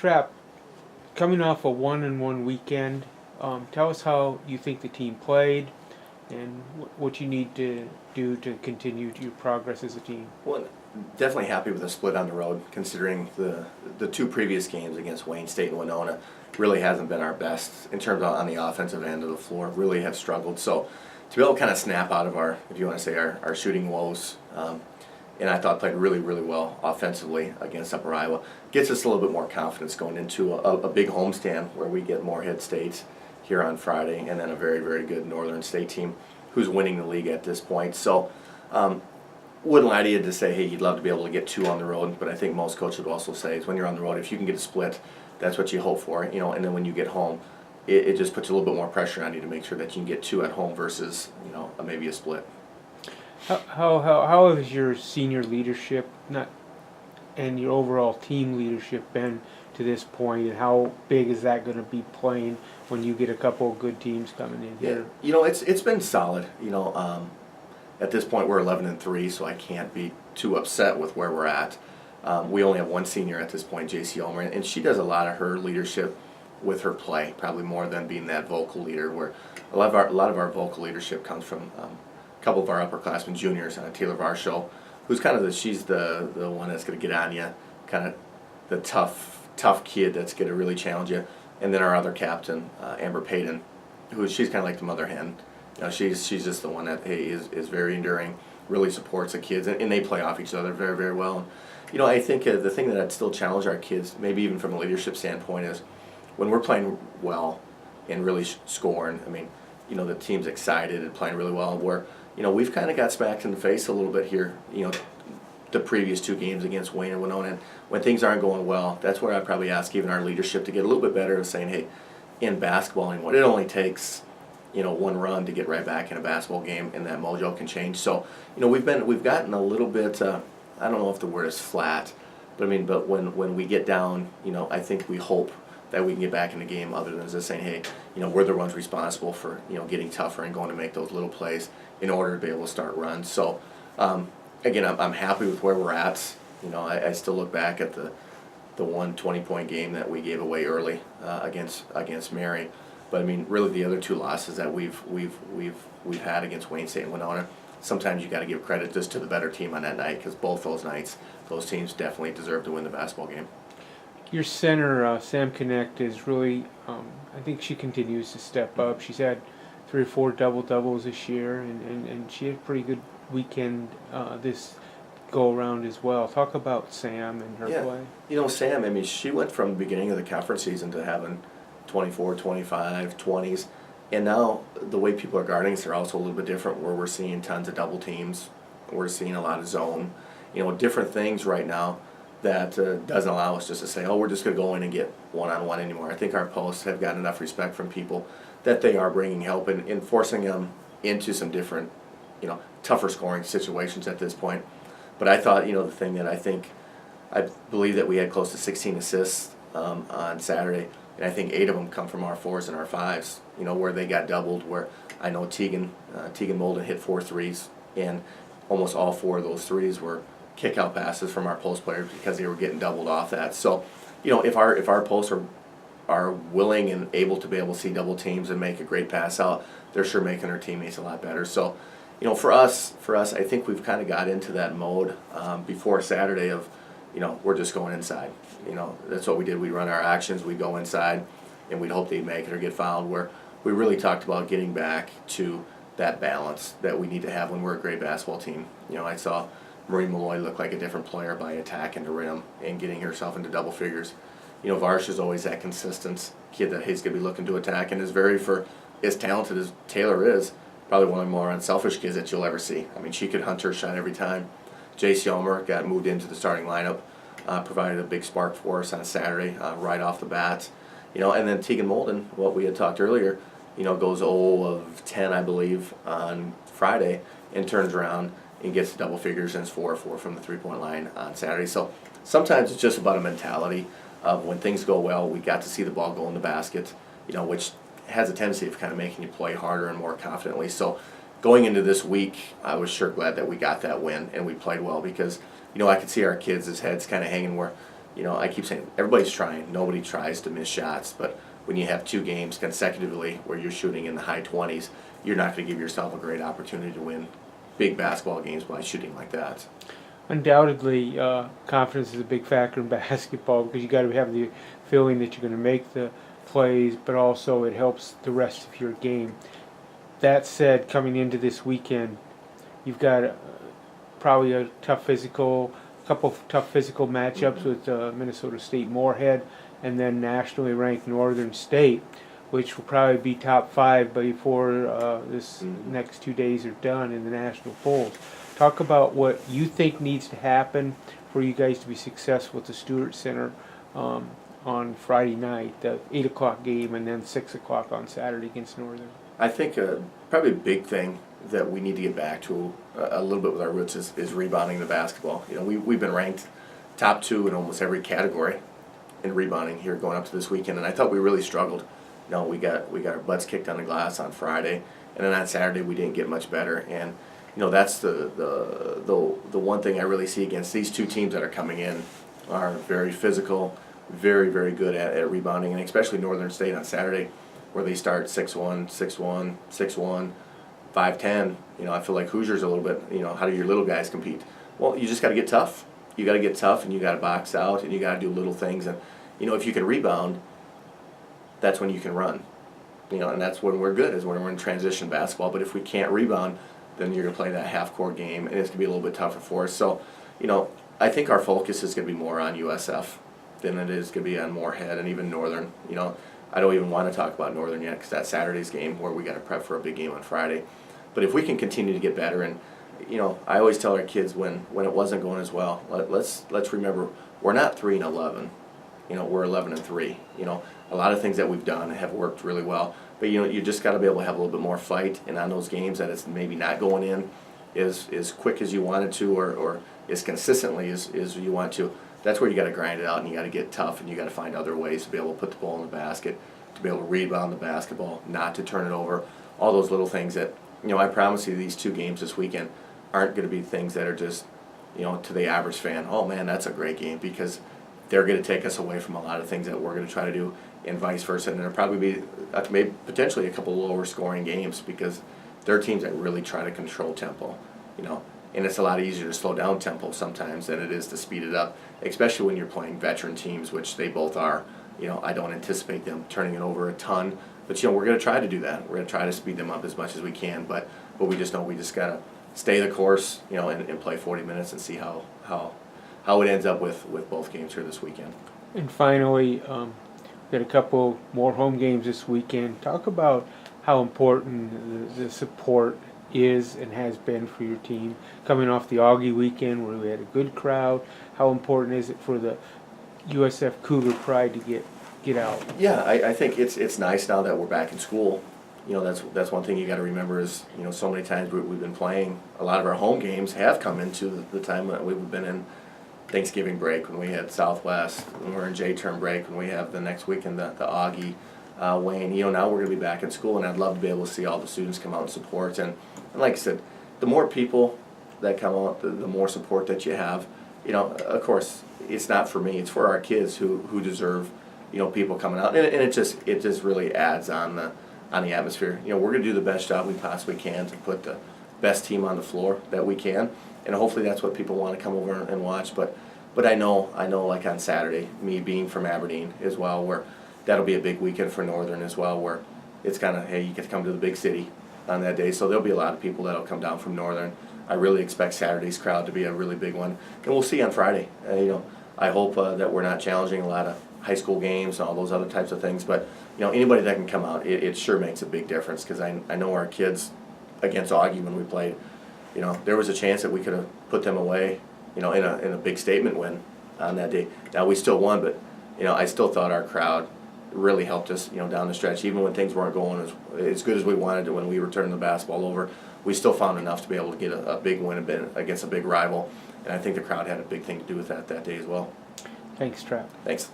Trap, coming off a 1-1 weekend, tell us how you think the team played and what you need to do to continue your progress as a team. Well, definitely happy with the split on the road, considering the two previous games against Wayne State and Winona really hasn't been our best in terms of on the offensive end of the floor. Really have struggled. So to be able to kind of snap out of our, if you want to say, our shooting woes, and I thought played really, really well offensively against Upper Iowa, gets us a little bit more confidence going into a big homestand where we get Moorhead State here on Friday, and then a very, very good Northern State team who's winning the league at this point. So wouldn't lie to you to say, hey, you'd love to be able to get two on the road, but I think most coaches would also say is when you're on the road, if you can get a split, that's what you hope for, and then when you get home, it just puts a little bit more pressure on you to make sure that you can get two at home versus, maybe a split. How has your senior leadership and your overall team leadership been to this point, and how big is that going to be playing when you get a couple of good teams coming in here? Yeah, it's been solid. At this point we're 11-3, so I can't be too upset with where we're at. We only have one senior at this point, J.C. Omer, and she does a lot of her leadership with her play, probably more than being that vocal leader. Where a lot of our vocal leadership comes from a couple of our upperclassmen juniors, Taylor Varsho, who's kind of she's the one that's going to get on you, kind of the tough kid that's going to really challenge you. And then our other captain, Amber Payton, she's kind of like the mother hen. She's just the one that is very enduring, really supports the kids, and they play off each other very, very well. And, I think the thing that I'd still challenge our kids, maybe even from a leadership standpoint, is when we're playing well and really scoring. I mean, the team's excited and playing really well. Where we've kind of got smacked in the face a little bit here. The previous two games against Wayne and Winona, and when things aren't going well, that's where I'd probably ask even our leadership to get a little bit better at saying, hey, in basketball anymore, it only takes one run to get right back in a basketball game, and that mojo can change. So we've gotten a little bit I don't know if the word is flat, but when we get down, I think we hope that we can get back in the game, other than just saying, hey, we're the ones responsible for getting tougher and going to make those little plays in order to be able to start runs. So again, I'm happy with where we're at. I still look back at the one 20-point game that we gave away early against Mary. But really the other two losses that we've had against Wayne State and Winona, sometimes you got to give credit just to the better team on that night, because both those nights, those teams definitely deserve to win the basketball game. Your center, Sam Connect, is really, I think she continues to step up. She's had 3 or 4 double-doubles this year, and she had a pretty good weekend this go-around as well. Talk about Sam and her play. Sam, she went from the beginning of the conference season to having 24, 25, 20s. And now the way people are guarding us are also a little bit different, where we're seeing tons of double teams. We're seeing a lot of zone. Different things right now that doesn't allow us just to say, oh, we're just going to go in and get one-on-one anymore. I think our posts have gotten enough respect from people that they are bringing help and forcing them into some different, tougher scoring situations at this point. But I thought, the thing that I believe that we had close to 16 assists on Saturday. And I think 8 of them come from our 4s and our 5s, where they got doubled, where I know Tegan Molden hit 4 threes, and almost all 4 of those threes were kick-out passes from our post players because they were getting doubled off that. So, if our posts are willing and able to see double teams and make a great pass out, they're sure making our teammates a lot better. So, for us, I think we've kind of got into that mode before Saturday of, we're just going inside. That's what we did. We'd run our actions, we'd go inside, and we'd hope they'd make it or get fouled, where we really talked about getting back to that balance that we need to have when we're a great basketball team. I saw Marie Malloy look like a different player by attacking the rim and getting herself into double figures. Varsh is always that consistent kid that he's going to be looking to attack, and is as talented as Taylor is, probably one of the more unselfish kids that you'll ever see. She could hunt her shot every time. J.C. Omer got moved into the starting lineup, provided a big spark for us on Saturday right off the bat. And then Tegan Molden, what we had talked earlier, goes 0 of 10, I believe, on Friday, and turns around and gets to double figures and is 4-4 from the three-point line on Saturday. So sometimes it's just about a mentality of when things go well, we got to see the ball go in the basket, which has a tendency of kind of making you play harder and more confidently. So going into this week, I was sure glad that we got that win and we played well, because I could see our kids' heads kind of hanging where I keep saying everybody's trying. Nobody tries to miss shots, but when you have 2 games consecutively where you're shooting in the high 20s, you're not going to give yourself a great opportunity to win big basketball games by shooting like that. Undoubtedly, confidence is a big factor in basketball because you got to have the feeling that you're going to make the plays, but also it helps the rest of your game. That said, coming into this weekend, you've got probably a couple of tough physical matchups with Minnesota State Moorhead, and then nationally ranked Northern State, which will probably be top 5 before this next 2 days are done in the national polls. Talk about what you think needs to happen for you guys to be successful at the Stewart Center on Friday night, the 8 o'clock game, and then 6 o'clock on Saturday against Northern. I think probably a big thing that we need to get back to a little bit with our roots is rebounding the basketball. We've been ranked top 2 in almost every category in rebounding here going up to this weekend, and I thought we really struggled. We got our butts kicked on the glass on Friday, and then on Saturday we didn't get much better. And that's the one thing I really see against these 2 teams that are coming in are very physical, very, very good at rebounding, and especially Northern State on Saturday, where they start 6-1, 6-1, 6-1, 5-10. I feel like Hoosiers a little bit. How do your little guys compete? Well, you just got to get tough. You got to get tough, and you got to box out, and you got to do little things. And if you can rebound, that's when you can run. And that's when we're good, is when we're in transition basketball. But if we can't rebound, then you're going to play that half-court game, and it's going to be a little bit tougher for us. So, I think our focus is going to be more on USF than it is going to be on Moorhead and even Northern. I don't even want to talk about Northern yet because that's Saturday's game where we got to prep for a big game on Friday. But if we can continue to get better, and I always tell our kids when it wasn't going as well, let's remember we're not 3-11. We're 11-3. A lot of things that we've done have worked really well. But you just got to be able to have a little bit more fight, and on those games that it's maybe not going in as quick as you wanted to, or as consistently as you want to. That's where you got to grind it out, and you got to get tough, and you got to find other ways to be able to put the ball in the basket, to be able to rebound the basketball, not to turn it over. All those little things that I promise you, these 2 games this weekend aren't going to be things that are just to the average fan. Oh man, that's a great game, because they're going to take us away from a lot of things that we're going to try to do, and vice versa. And there'll probably be maybe potentially a couple lower scoring games because they're teams that really try to control tempo. And it's a lot easier to slow down tempo sometimes than it is to speed it up, especially when you're playing veteran teams, which they both are. I don't anticipate them turning it over a ton, but we're going to try to do that. We're going to try to speed them up as much as we can, but we just know we just got to stay the course, and play 40 minutes and see how it ends up with both games here this weekend. And finally, we've got a couple more home games this weekend. Talk about how important the support is and has been for your team. Coming off the Augie weekend where we had a good crowd, how important is it for the USF Cougar pride to get out? Yeah, I think it's nice now that we're back in school. That's one thing you got to remember is so many times we've been playing. A lot of our home games have come into the time that we've been in Thanksgiving break, when we had Southwest, when we're in J-term break, when we have the next weekend the Augie, Wayne. Now we're going to be back in school, and I'd love to be able to see all the students come out and support. And like I said, the more people that come out, the more support that you have. Of course, it's not for me; it's for our kids who deserve people coming out, and it just really adds on the atmosphere. We're going to do the best job we possibly can to put the best team on the floor that we can, and hopefully that's what people want to come over and watch. But I know like on Saturday, me being from Aberdeen as well, where that'll be a big weekend for Northern as well, where it's kind of, hey, you get to come to the big city on that day, so there'll be a lot of people that'll come down from Northern. I really expect Saturday's crowd to be a really big one, and we'll see on Friday. I hope that we're not challenging a lot of high school games and all those other types of things, but anybody that can come out, it sure makes a big difference, because I know our kids against Augie when we played, there was a chance that we could have put them away, in a big statement win on that day. Now we still won, but I still thought our crowd really helped us, down the stretch, even when things weren't going as good as we wanted to when we were turning the basketball over. We still found enough to be able to get a big win against a big rival, and I think the crowd had a big thing to do with that day as well. Thanks, Trap. Thanks.